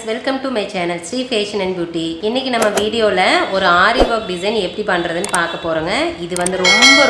friends, welcome to my channel Sri Fashion and Beauty. இன்னைக்கு நம்ம வீடியோல ஒரு ஆரி வர்க் டிசைன் எப்படி பண்றதுன்னு பார்க்க போறோங்க. இது வந்து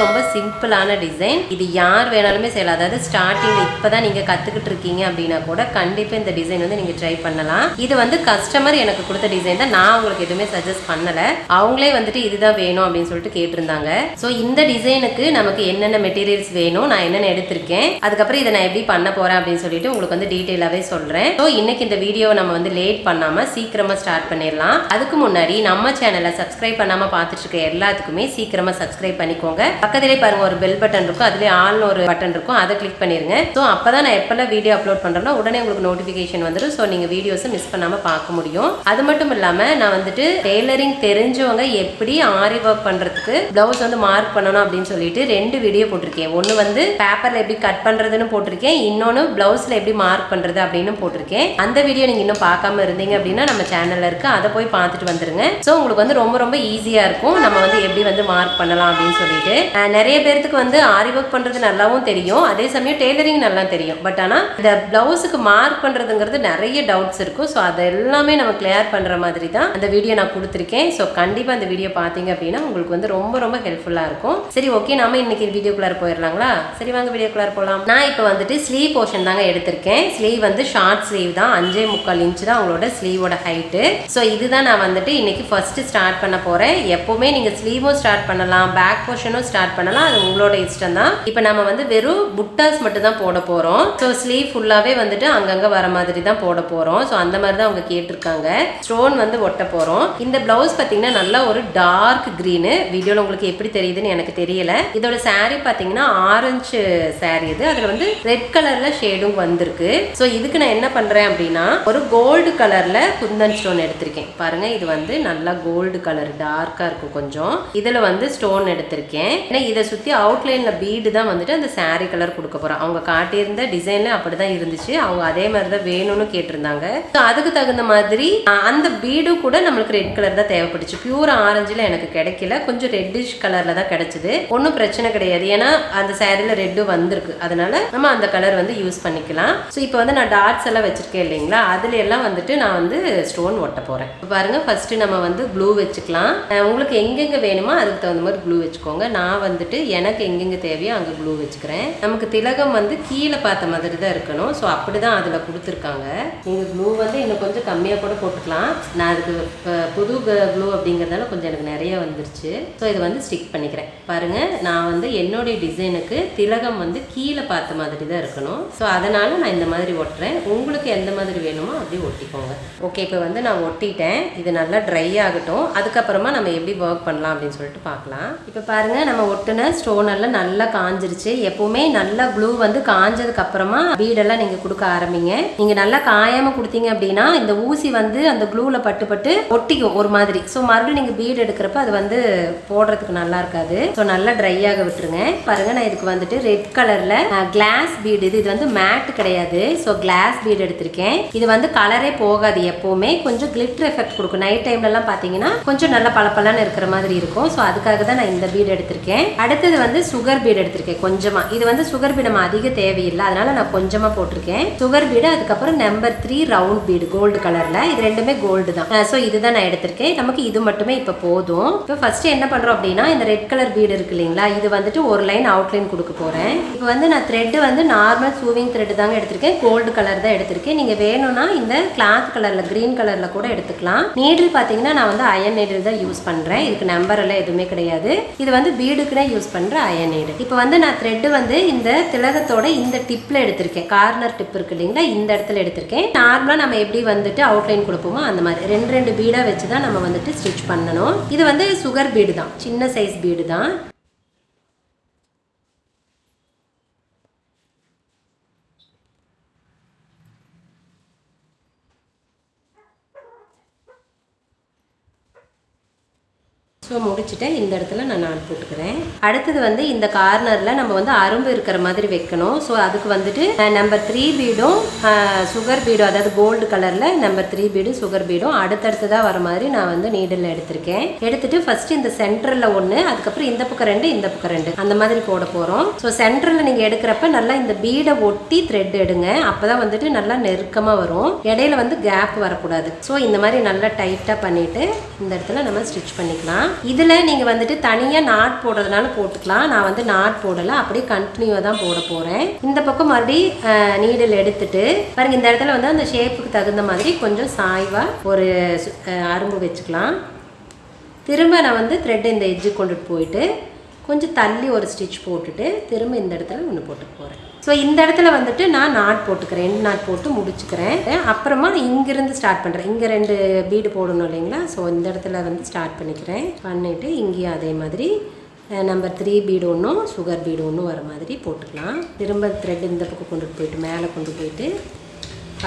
ரொம்ப சிம்பிளான டிசைன். இது யார் வேணாலுமே செய்யலாம். அதாவது ஸ்டார்டிங்ல இப்பதான் நீங்க கத்துக்கிட்டு இருக்கீங்க அப்படினா கூட கண்டிப்பா இந்த டிசைன் வந்து நீங்க ட்ரை பண்ணலாம். இது வந்து கஸ்டமர் எனக்கு கொடுத்த டிசைன் தான். நான் உங்களுக்கு எதுவுமே சஜஸ்ட் பண்ணல. அவங்களே வந்துட்டு இதுதான் வேணும் அப்படின்னு சொல்லிட்டு கேட்டிருந்தாங்க. சோ இந்த டிசைனுக்கு நமக்கு என்னென்ன மெட்டீரியல்ஸ் வேணும், நான் என்னென்ன எடுத்திருக்கேன், அதுக்கப்புறம் இதை நான் எப்படி பண்ண போறேன் அப்படின்னு சொல்லிட்டு உங்களுக்கு வந்து டீட்டெயிலாவே சொல்றேன். ஸோ இன்னைக்கு இந்த வீடியோவை நம்ம வந்து லேட் பண்ணாம சீக்கிரமா ஸ்டார்ட் பண்ணிடலாம். அதுக்கு முன்னாடி நம்ம சேனலை சப்ஸ்கிரைப் பண்ணாம பார்த்துட்டு இருக்க எல்லாத்துக்குமே சீக்கிரமா சப்ஸ்கிரைப் பண்ணிக்கோங்க. பக்கத்திலே பாருங்க ஒரு பெல் பட்டன் இருக்கும், அதுலேயே ஆல்னு ஒரு பட்டன் இருக்கும், அதை கிளிக் பண்ணிருங்க. ஸோ அப்பதான் நான் எப்பெல்லாம் வீடியோ அப்லோட் பண்றேன்னா உடனே உங்களுக்கு நோட்டிபிகேஷன் வந்துடும். ஸோ நீங்க வீடியோஸை மிஸ் பண்ணாம பார்க்க முடியும். அது மட்டும் இல்லாம நான் வந்துட்டு டெய்லரிங் தெரிஞ்சவங்க எப்படி ஆரி ஒர்க் பண்றதுக்கு பிளவுஸ் வந்து மார்க் பண்ணணும் அப்படின்னு சொல்லிட்டு 2 வீடியோ போட்டிருக்கேன். ஒன்னு வந்து பேப்பர்ல எப்படி கட் பண்றதுன்னு போட்டிருக்கேன், இன்னொன்னு பிளவுஸ்ல எப்படி மார்க் பண்றது அப்படின்னு போட்டிருக்கேன். அந்த வீடியோ நீங்க இன்னும் பார்க்காம இருந்தீங்க அப்படின்னா நம்ம சேனல்ல இருக்கு, அதை போய் பார்த்துட்டு வந்துருங்க. ஸோ உங்களுக்கு வந்து ரொம்ப ஈஸியா இருக்கும் நம்ம வந்து எப்படி வந்து மார்க் பண்ணலாம் அப்படின்னு சொல்லிட்டு. நிறைய பேருக்கு வந்து ஆரி ஒர்க் பண்றது நல்லாவும் தெரியும், அதே சமயம் டெய்லரிங் நல்லா தெரியும். பட் ஆனா இந்த பிளவுஸுக்கு மார்க் பண்றதுங்கிறது நிறைய டவுட்ஸ் இருக்கும். ஸோ அது எல்லாமே நம்ம கிளியர் பண்ற மாதிரி தான் அந்த வீடியோ நான் கொடுத்துருக்கேன். ஸோ கண்டிப்பா அந்த வீடியோ பார்த்தீங்க அப்படின்னா உங்களுக்கு வந்து ரொம்ப ஹெல்ப்ஃபுல்லா இருக்கும். சரி, ஓகே, நாம இன்னைக்கு வீடியோக்குள்ளார போயிடலாங்களா? சரி வாங்க வீடியோக்குள்ளார போகலாம். நான் இப்போ வந்துட்டு ஸ்லீவ் போர்ஷன் தாங்க எடுத்திருக்கேன். ஸ்லீவ் வந்து ஷார்ட் ஸ்லீவ் தான், 5.25 இன்ச் தான் அவங்களோட ஸ்லீவோட ஹைட்டு. ஸோ இதுதான் நான் வந்துட்டு இன்னைக்கு ஃபர்ஸ்ட் ஸ்டார்ட் பண்ண போறேன். எப்பவுமே நீங்க ஸ்லீவும் ஸ்டார்ட் பண்ணலாம், பேக் போர்ஷனும் ஸ்டார்ட் பண்ணலாம், அது உங்களோட இஷ்டம் தான். இப்போ நம்ம வந்து வெறும் புட்டாஸ் மட்டும் தான் போட போறோம். ஸோ ஸ்லீவ் ஃபுல்லாவே வந்துட்டு அங்கங்க வர மாதிரி தான் போட போறோம். ஸோ அந்த மாதிரி தான் அவங்க கேட்டிருக்காங்க. ஸ்டோன் வந்து ஒட்ட போறோம். இந்த பிளவுஸ் பார்த்தீங்கன்னா நல்லா ஒரு டார்க் கிரீனு. வீடியோல உங்களுக்கு எப்படி தெரியுதுன்னு எனக்கு தெரியல. இதோட saree பார்த்தீங்கன்னா ஆரஞ்சு saree. இது அதுல வந்து ரெட் கலர்ல ஷேடும் வந்திருக்கு. ஸோ இதுக்கு நான் என்ன பண்றேன் அப்படின்னா ஒரு கோல்டு கலர்ல குந்தன் ஸ்டோன் எடுத்திருக்கேன். பாருங்க, இது வந்து நல்லா கோல்டு கலர் டார்க்கா இருக்கும் கொஞ்சம். இதுல வந்து ஸ்டோன் எடுத்திருக்கேன். ஏன்னா இதை சுத்தி அவுட்லைன்ல பீடு தான் வந்துட்டு அந்த saree கலர் கொடுக்க போறோம். அவங்க காட்டியிருந்த டிசைன்ல அப்படிதான் இருந்துச்சு. அவங்க அதே மாதிரி தான் வேணும்னு கேட்டிருந்தாங்க. ஸோ அதுக்கு தகுந்த மாதிரி அந்த பீடு கூட நம்மளுக்கு ரெட் கலர் தான் தேவைப்பட்டுச்சு. பியூர் ஆரஞ்சுல எனக்கு கிடைக்கல, கொஞ்சம் ரெட்டிஷ் கலர்ல தான் கிடைச்சது. ஒன்றும் பிரச்சனை கிடையாது, ஏன்னா அந்த சாரில ரெட்டு வந்திருக்கு, அதனால நம்ம அந்த கலர் வந்து யூஸ் பண்ணிக்கலாம். ஸோ இப்போ வந்து நான் டாட்ஸ் எல்லாம் வச்சிருக்கேன் இல்லைங்களா, அதுல எல்லாம் வந்துட்டு நான் வந்து ஸ்டோன் ஒட்ட போறேன். பாருங்க, ஃபர்ஸ்ட் நம்ம வந்து க்ளூ வச்சுக்கலாம். உங்களுக்கு எங்கெங்க வேணுமோ அதுக்கு தகுந்த மாதிரி க்ளூ வச்சுக்கோங்க. நான் வந்துட்டு எனக்கு எங்கெங்க தேவையோ அங்கே க்ளூ வச்சுக்கிறேன். நமக்கு திலகம் வந்து கீழே பார்த்த மாதிரி தான் இருக்கணும். ஸோ அப்படிதான் அதில் கொடுத்துருக்காங்க. நீங்கள் க்ளூ வந்து இன்னும் கொஞ்சம் கம்மியாக கூட போட்டுக்கலாம். நான் அதுக்கு புது க்ளூ அப்படிங்கிறதால கொஞ்சம் எனக்கு நிறைய வந்துருச்சு. ஸோ இதை வந்து ஸ்டிக் பண்ணிக்கிறேன். பாருங்க, நான் வந்து என்னுடைய டிசைனுக்கு திலகம் வந்து கீழே பார்த்த மாதிரி தான் இருக்கணும். ஸோ அதனால நான் இந்த மாதிரி ஒட்டுறேன். உங்களுக்கு எந்த மாதிரி வேணுமோ அப்படியே ஒட்டிக்கோங்க. ஓகே, இப்போ வந்து நான் ஒட்டிட்டேன். இது நல்லா ட்ரை ஆகட்டும், அதுக்கப்புறமா நம்ம எப்படி ஒர்க் பண்ணலாம் அப்படின்னு சொல்லிட்டு பார்க்கலாம். இப்போ பாருங்க, நம்ம ஒட்டுன ஸ்டோன் எல்லாம் நல்லா காஞ்சிருச்சு. எப்பவுமே நல்லா க்ளூ வந்து காஞ்சதுக்கு அப்புறமா பீடெல்லாம் நீங்க கொடுக்க ஆரம்பிங்க. நீங்க நல்லா காயாம கொடுத்தீங்க அப்படின்னா இந்த ஊசி வந்து அந்த க்ளூல பட்டு ஒட்டிக்கும் ஒரு மாதிரி. ஸோ மறுபடியும் நீங்க பீடு எடுக்கிறப்ப அது வந்து போடுறதுக்கு நல்லா இருக்காது. ஸோ நல்லா ட்ரை ஆக விட்டுருங்க. பாருங்க, நான் இதுக்கு வந்துட்டு ரெட் கலர்ல கிளாஸ் பீடு, இது வந்து மேட் கிடையாது. ஸோ கிளாஸ் பீடு எடுத்திருக்கேன். இது வந்து கலரே போகாது, எப்பவுமே கொஞ்சம் கிளிட்டர் எஃபெக்ட் கொடுக்கும். நைட் டைம்ல எல்லாம் பாத்தீங்கன்னா கொஞ்சம் நல்ல பளபளன்னு இருக்கிற மாதிரி இருக்கும். ஸோ அதுக்காக தான் நான் இந்த பீடு எடுத்திருக்கேன். அடுத்தது வந்து சுகர் பீடு எடுத்திருக்கேன் கொஞ்சமா. இது வந்து சுகர் பீடு நம்ம அதிக தேவையில்லை, அதனால நான் கொஞ்சமா போட்டிருக்கேன் சுகர் பீடு. அதுக்கப்புறம் நம்பர் 3 ரவுண்ட் பீடு கோல்டு கலர்ல, இது ரெண்டுமே கோல்டு தான். ஸோ இதுதான் நான் எடுத்திருக்கேன். நமக்கு இது மட்டுமே இப்ப போதும். இப்போ ஃபர்ஸ்ட் என்ன பண்றோம் அப்படின்னா இந்த ரெட் கலர் பீடு இருக்கு இல்லைங்களா, இது வந்துட்டு ஒரு லைன் அவுட்லைன் கொடுக்க போறேன். இப்போ வந்து நான் த்ரெட் வந்து நார்மல் சூவிங் த்ரெட் தாங்க எடுத்திருக்கேன். கோல்டு கலர் தான் எடுத்திருக்கேன். நீங்க வேணும்னா இந்த கிளாத் கலர்ல கிரீன் கலர்ல கூட எடுத்துக்கலாம். நீடில் பாத்தீங்கன்னா நான் வந்து அயன் நீடில் தான் யூஸ் பண்றேன். இதுக்கு நம்பர் எல்லாம் எதுவுமே கிடையாது. இது வந்து பீடுக்குனே யூஸ் பண்ற அயன் நீடில். இப்போ வந்து நான் த்ரெட் வந்து இந்த திலகத்தோட இந்த டிப்ல எடுத்திருக்கேன். கார்னர் டிப் இருக்கு இல்லைங்களா, இந்த இடத்துல எடுத்திருக்கேன். நார்மலா நம்ம எப்படி வந்துட்டு அவுட்லைன் கொடுப்போமோ அந்த மாதிரி ரெண்டு பீடா வச்சுதான் நம்ம வந்துட்டு ஸ்டிச் பண்ணணும். இது வந்து சுகர் பீடு தான், சின்ன சைஸ் பீடு தான். ஸோ முடிச்சுட்டேன். இந்த இடத்துல நான் நாட் போட்டுக்கிறேன். அடுத்தது வந்து இந்த கார்னரில் நம்ம வந்து அரும்பு இருக்கிற மாதிரி வைக்கணும். ஸோ அதுக்கு வந்துட்டு நம்பர் 3 பீடும் சுகர் பீடும், அதாவது கோல்டு கலரில் நம்பர் 3 பீடும் சுகர் பீடும் அடுத்தடுத்ததாக வர மாதிரி நான் வந்து நீடில் எடுத்திருக்கேன். எடுத்துட்டு ஃபர்ஸ்ட் இந்த சென்டரில் ஒன்று, அதுக்கப்புறம் இந்த பக்கம் 2, இந்த பக்கம் 2 அந்த மாதிரி போட போகிறோம். ஸோ சென்டரில் நீங்கள் எடுக்கிறப்ப நல்லா இந்த பீடை ஒட்டி த்ரெட் எடுங்க. அப்போ தான் வந்துட்டு நல்லா நெருக்கமாக வரும். இடையில வந்து கேப் வரக்கூடாது. ஸோ இந்த மாதிரி நல்லா டைட்டாக பண்ணிவிட்டு இந்த இடத்துல நம்ம ஸ்டிச் பண்ணிக்கலாம். இதில் நீங்கள் வந்துட்டு தனியாக நாட் போடுறதுனால போட்டுக்கலாம். நான் வந்து நாட் போடலை, அப்படியே கண்டினியூவாக தான் போட போகிறேன். இந்த பக்கம் மறுபடியும் நீடில் எடுத்துட்டு பாருங்க, இந்த இடத்துல வந்து அந்த ஷேப்புக்கு தகுந்த மாதிரி கொஞ்சம் சாய்வாக ஒரு அரும்பு வச்சுக்கலாம். திரும்ப நான் வந்து த்ரெட் இந்த எட்ஜுக்கு கொண்டுட்டு போயிட்டு கொஞ்சம் தள்ளி ஒரு ஸ்டிச் போட்டுட்டு திரும்ப இந்த இடத்துல ஒன்று போட்டு போகிறேன். ஸோ இந்த இடத்துல வந்துட்டு நான் நாட் போட்டுக்கிறேன், 2 நாட் போட்டு முடிச்சுக்கிறேன். அப்புறமா இங்கிருந்து ஸ்டார்ட் பண்ணுறேன். இங்கே 2 பீடு போடணும் இல்லைங்களா? ஸோ இந்த இடத்துல வந்து ஸ்டார்ட் பண்ணிவிட்டு இங்கேயும் அதே மாதிரி நம்பர் 3 பீடு ஒன்றும் சுகர் பீடு ஒன்றும் வர மாதிரி போட்டுக்கலாம். திரும்ப த்ரெட் இந்த பக்கம் கொண்டுட்டு போயிட்டு மேலே கொண்டு போயிட்டு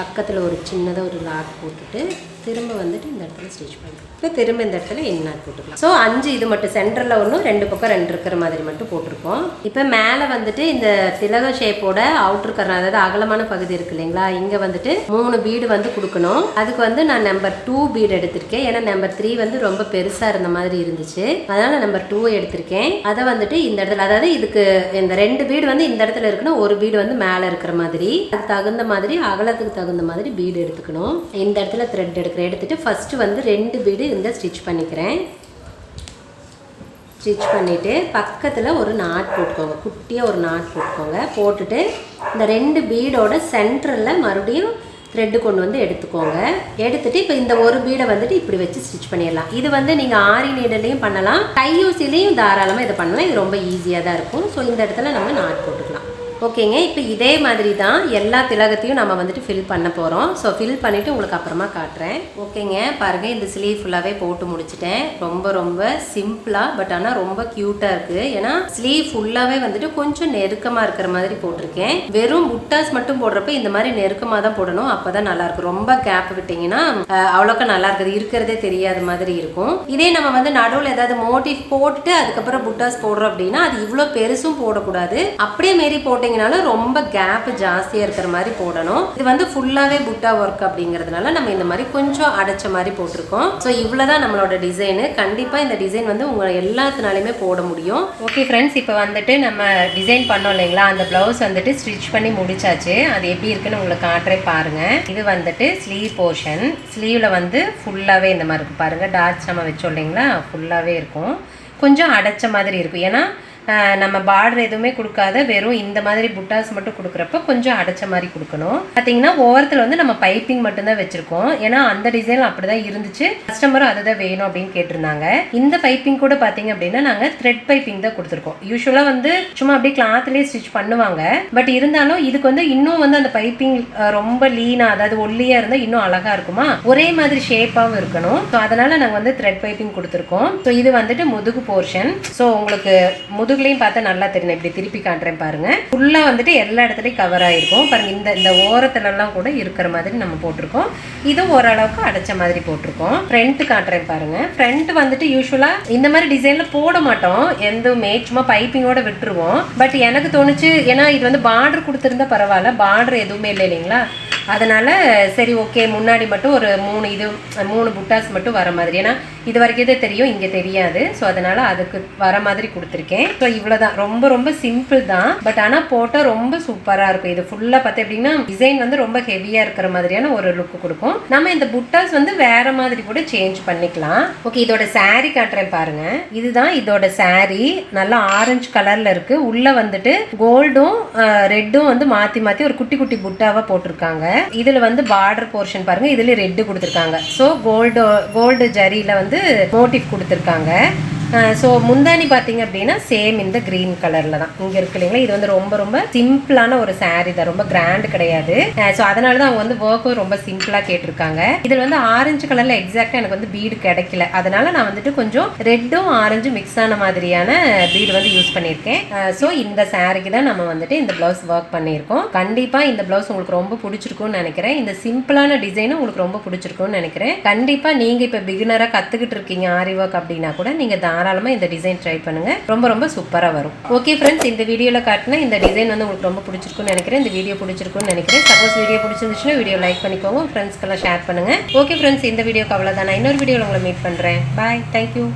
பக்கத்தில் ஒரு சின்னதாக ஒரு லாக் போட்டுட்டு திரும்ப வந்துட்டு இந்த இடத்துல ஸ்டிச் பண்ணுறோம். இப்போ திரும்ப இந்த இடத்துல என் நாட் போட்டுக்கலாம். ஸோ 5 இது மட்டும் சென்டரில் ஒன்றும் 2 பக்கம் 2 இருக்கிற மாதிரி மட்டும் போட்டிருக்கோம். இப்போ மேலே வந்துட்டு இந்த திலக ஷேப்போட அவுட்டர் கர்னர், அதாவது அகலமான பகுதி இருக்கு இல்லைங்களா? இங்கே வந்துட்டு 3 பீடு வந்து கொடுக்கணும். அதுக்கு வந்து நான் நம்பர் 2 பீடு எடுத்திருக்கேன். ஏன்னா நம்பர் 3 வந்து ரொம்ப பெருசாக இருந்த மாதிரி இருந்துச்சு, அதனால நம்பர் 2 எடுத்திருக்கேன். அதை வந்துட்டு இந்த இடத்துல, அதாவது இதுக்கு இந்த 2 பீடு வந்து இந்த இடத்துல இருக்குன்னா ஒரு பீடு வந்து மேலே இருக்கிற மாதிரி, அதுக்கு தகுந்த மாதிரி அகலத்துக்கு தகுந்த மாதிரி பீடு எடுத்துக்கணும். இந்த இடத்துல த்ரெட் எடுத்துட்டு ஃபர்ஸ்ட் வந்து 2 பீடு இந்த ஸ்டிச் பண்ணிக்கிறேன். ஸ்டிச் பண்ணிவிட்டு பக்கத்தில் ஒரு நாட் போட்டுக்கோங்க, குட்டியாக ஒரு நாட் போட்டுக்கோங்க. போட்டுட்டு இந்த 2 பீடோட சென்டரில் மறுபடியும் த்ரெட்டு கொண்டு வந்து எடுத்துக்கோங்க. எடுத்துட்டு இப்போ இந்த ஒரு பீடை வந்துட்டு இப்படி வச்சு ஸ்டிச் பண்ணிடலாம். இது வந்து நீங்கள் ஆரி நீடலையும் பண்ணலாம், கையூசிலையும் தாராளமாக இதை பண்ணலாம். இது ரொம்ப ஈஸியாக தான் இருக்கும். ஸோ இந்த இடத்துல நம்ம நாட் போட்டுக்கலாம். ஓகேங்க, இப்போ இதே மாதிரி தான் எல்லா திலகத்தையும் நம்ம வந்துட்டு ஃபில் பண்ண போகிறோம். ஸோ ஃபில் பண்ணிவிட்டு உங்களுக்கு அப்புறமா காட்டுறேன். ஓகேங்க, பாருங்கள், இந்த ஸ்லீவ் ஃபுல்லாகவே போட்டு முடிச்சிட்டேன். ரொம்ப ரொம்ப சிம்பிளாக, பட் ஆனால் ரொம்ப க்யூட்டாக இருக்குது. ஏன்னா ஸ்லீவ் ஃபுல்லாகவே வந்துட்டு கொஞ்சம் நெருக்கமாக இருக்கிற மாதிரி போட்டிருக்கேன். வெறும் புட்டாஸ் மட்டும் போடுறப்ப இந்த மாதிரி நெருக்கமாக தான் போடணும், அப்போ தான் நல்லாயிருக்கும். ரொம்ப கேப் விட்டிங்கன்னா அவ்வளோக்கா நல்லா இருக்குது, இருக்கிறதே தெரியாத மாதிரி இருக்கும். இதே நம்ம வந்து நடுவில் ஏதாவது மோட்டிவ் போட்டுட்டு அதுக்கப்புறம் புட்டாஸ் போடுறோம் அப்படின்னா அது இவ்வளோ பெருசும் போடக்கூடாது. அப்படியே மாரி போட்டிங்க ரொம்ப கேப் ஜாஸ்தியாக இருக்கிற மாதிரி போடணும். இது வந்து ஃபுல்லாகவே புட்டா ஒர்க் அப்படிங்கிறதுனால நம்ம இந்த மாதிரி கொஞ்சம் அடைச்ச மாதிரி போட்டிருக்கோம். ஸோ இவ்வளோதான் நம்மளோட டிசைனு. கண்டிப்பாக இந்த டிசைன் வந்து உங்கள் எல்லாத்தினாலையுமே போட முடியும். ஓகே ஃப்ரெண்ட்ஸ், இப்போ வந்துட்டு நம்ம டிசைன் பண்ணோம் இல்லைங்களா? அந்த ப்ளவுஸ் வந்துட்டு ஸ்டிச் பண்ணி முடிச்சாச்சு. அது எப்படி இருக்குன்னு உங்களுக்கு காட்டுறேன் பாருங்கள். இது வந்துட்டு ஸ்லீவ் போர்ஷன். ஸ்லீவில் வந்து ஃபுல்லாகவே இந்த மாதிரி இருக்கும் பாருங்கள். டாட்ஸ் நம்ம வச்சோம் இல்லைங்களா? ஃபுல்லாகவே இருக்கும். கொஞ்சம் அடைச்ச மாதிரி இருக்கும். ஏன்னா நம்ம பார்டர் எதுவுமே கொடுக்காத வெறும் இந்த மாதிரி புட்டாஸ் மட்டும் கொடுக்குறப்ப கொஞ்சம் அடைச்ச மாதிரி கொடுக்கணும். பார்த்தீங்கன்னா ஓரத்தில் வந்து நம்ம பைப்பிங் மட்டும்தான் வச்சுருக்கோம். ஏன்னா அந்த டிசைன் அப்படி தான் இருந்துச்சு, கஸ்டமரும் அதுதான் வேணும் அப்படின்னு கேட்டிருந்தாங்க. இந்த பைப்பிங் கூட பார்த்தீங்க அப்படின்னா நாங்கள் த்ரெட் பைப்பிங் தான் கொடுத்துருக்கோம். யூஸ்வலாக வந்து சும்மா அப்படியே கிளாத்லேயே ஸ்டிச் பண்ணுவாங்க. பட் இருந்தாலும் இதுக்கு வந்து இன்னும் வந்து அந்த பைப்பிங் ரொம்ப லீனாக, அதாவது ஒல்லியாக இருந்தால் இன்னும் அழகாக இருக்குமா, ஒரே மாதிரி ஷேப்பாகவும் இருக்கணும். ஸோ அதனால் நாங்கள் வந்து த்ரெட் பைப்பிங் கொடுத்துருக்கோம். ஸோ இது வந்துட்டு முதுகு போர்ஷன். ஸோ உங்களுக்கு முதுகுலையும் பார்த்தா நல்லா தெரியும். இப்படி திருப்பி காட்டுறேன் பாருங்க. ஃபுல்லா வந்துட்டு எல்லா இடத்துலயும் கவர் ஆயிருக்கும் பாருங்க. இந்த ஓரத்துல எல்லாம் கூட இருக்கிற மாதிரி நம்ம போட்டிருக்கோம். இது ஓரளவுக்கு அடைச்ச மாதிரி போட்டிருக்கோம். ஃப்ரண்ட் காட்டுறேன் பாருங்க. ஃப்ரண்ட் வந்துட்டு யூஸ்வலா இந்த மாதிரி டிசைன்ல போட மாட்டோம், எதுவுமே சும்மா பைப்பிங்கோட விட்டுருவோம். பட் எனக்கு தோணுச்சு, ஏன்னா இது வந்து பார்டர் கொடுத்துருந்தா பரவாயில்ல, பார்டர் எதுவுமே இல்லை இல்லைங்களா? அதனால சரி ஓகே, முன்னாடி மட்டும் ஒரு 3 புட்டாஸ் மட்டும் வர மாதிரி. ஏன்னா இது வரைக்கும் தான் தெரியும், இங்கே தெரியாது. ஸோ அதனால அதுக்கு வர மாதிரி கொடுத்துருக்கேன். ஸோ இவ்வளோதான், ரொம்ப ரொம்ப சிம்பிள் தான். பட் ஆனால் போட்டால் ரொம்ப சூப்பராக இருக்கும். இது ஃபுல்லாக பார்த்து அப்படின்னா டிசைன் வந்து ரொம்ப ஹெவியாக இருக்கிற மாதிரியான ஒரு லுக்கு கொடுக்கும். நம்ம இந்த புட்டாஸ் வந்து வேற மாதிரி கூட சேஞ்ச் பண்ணிக்கலாம். ஓகே, இதோட சாரீ காட்டுறேன் பாருங்க. இதுதான் இதோட சாரீ. நல்லா ஆரஞ்சு கலர்ல இருக்கு. உள்ள வந்துட்டு கோல்டும் ரெட்டும் வந்து மாற்றி மாற்றி ஒரு குட்டி குட்டி புட்டாவாக போட்டிருக்காங்க. இதுல வந்து பார்டர் போர்ஷன் பாருங்க, இதுல ரெட் கொடுத்துருக்காங்க. ஸோ கோல்டு ஜரியில வந்து மோட்டிவ் கொடுத்துருக்காங்க. ஸோ முந்தானி பார்த்தீங்க அப்படின்னா சேம் இந்த கிரீன் கலர்ல தான் இங்க இருக்கு இல்லைங்களா. இது வந்து ரொம்ப ரொம்ப சிம்பிளான ஒரு saree தான், ரொம்ப கிராண்ட் கிடையாது. ஸோ அதனால தான் அவங்க வந்து ஒர்க்கும் ரொம்ப சிம்பிளா கேட்டிருக்காங்க. இதில் வந்து ஆரஞ்சு கலர்ல எக்ஸாக்டா எனக்கு வந்து பீடு கிடைக்கல, அதனால நான் வந்துட்டு கொஞ்சம் ரெட்டும் ஆரஞ்சும் மிக்ஸ் ஆன மாதிரியான பீடு வந்து யூஸ் பண்ணியிருக்கேன். ஸோ இந்த சாரிக்கு தான் நம்ம வந்துட்டு இந்த பிளவுஸ் ஒர்க் பண்ணியிருக்கோம். கண்டிப்பா இந்த பிளவுஸ் உங்களுக்கு ரொம்ப பிடிச்சிருக்கும்னு நினைக்கிறேன். இந்த சிம்பிளான டிசைனும் உங்களுக்கு ரொம்ப பிடிச்சிருக்கும்னு நினைக்கிறேன். கண்டிப்பா நீங்க இப்ப பிகினரா கத்துக்கிட்டு இருக்கீங்க ஆரி ஒர்க் அப்படின்னா கூட நீங்க தாராளமா இந்த டிசைன் ட்ரை பண்ணுங்க, ரொம்ப ரொம்ப சூப்பரா வரும். ஓகே ஃப்ரெண்ட்ஸ், இந்த வீடியோல காட்டின இந்த டிசைன் வந்து உங்களுக்கு ரொம்ப பிடிச்சிருக்கும்னு நினைக்கிறேன். இந்த வீடியோ பிடிச்சிருக்கும்னு நினைக்கிறேன். சப்போஸ் வீடியோ பிடிச்சிருந்துச்சுன்னா வீடியோ லைக் பண்ணிக்கோங்க, ஃப்ரெண்ட்ஸ்க்கெல்லாம் ஷேர் பண்ணுங்க. ஓகே ஃப்ரெண்ட்ஸ், இந்த வீடியோக்கு அவ்வளவுதான். நான் இன்னொரு வீடியோல உங்களை மீட் பண்றேன். பாய், தேங்க்யூ.